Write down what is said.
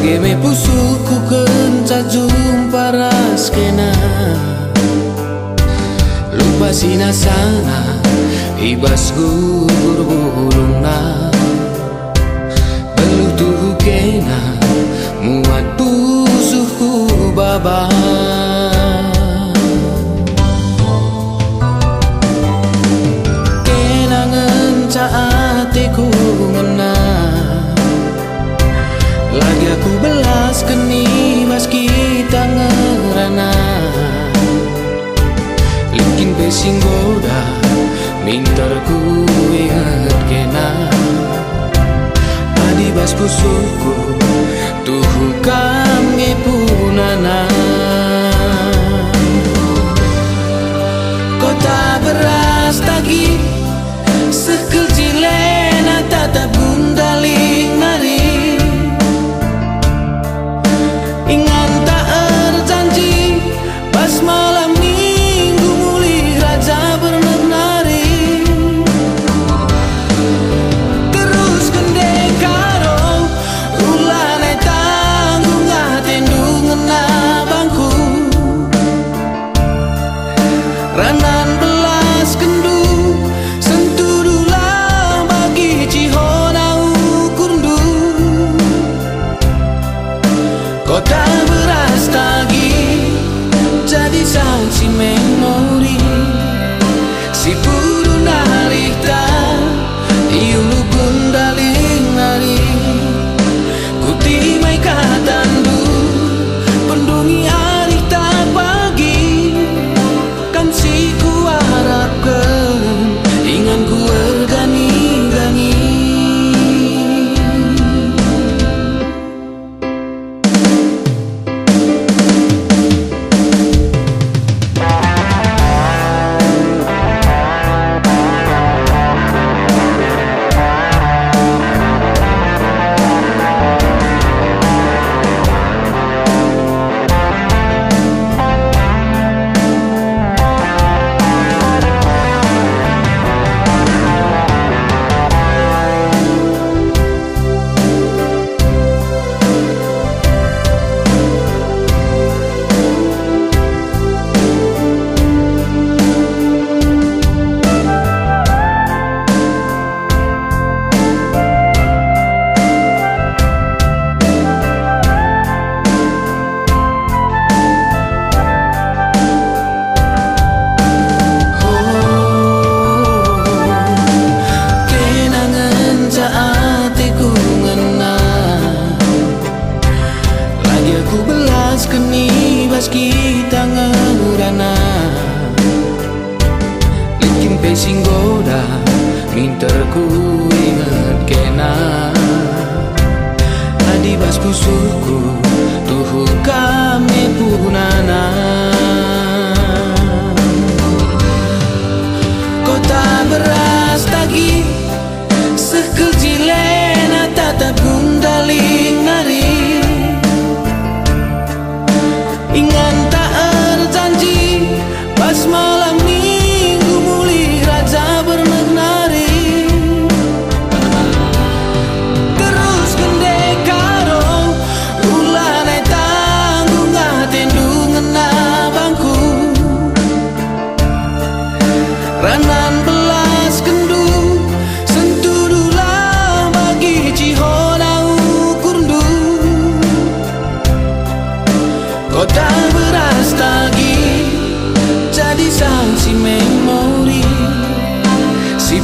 Game pusuku kenca jumpa raskena lupa sina sana ibas gugur burungna beluh tuhu kena muat pusuku baba kena ngenca atiku ngena lagi aku belas keni mas kita ngerana likin pesing goda mintarku ingat kena adi bas pusuku tuhu kami punana kota beras tagi sekecil lena tatap gundaling nari ingat tak terjanji pas malam minggu mulih raja bernari terus kendeng karo ulane tanggung atendungan abangku ranan belas kendu sentudulah bagi cihona ukurdu kota beras tagi jadi saksi memori si puru narita iulu gundaling nari kutimai katandu pendungi arita pagi kan si ku harapkan ingan ku ergani-gani aku belas keni bas kita ngerana likin pesing goda minterku ingat kena adi bas pusuku tuhu kami punana kota beras tagi sekecil lena tatap gundaling nari ingat tak terjanji pas malam minggu mulih raja bernari terus kendeng karo ulane tanggung atendungan abangku ranan belas kendu sentudulah bagi cihona ukurdu kota beras tagi jadi saksi memori si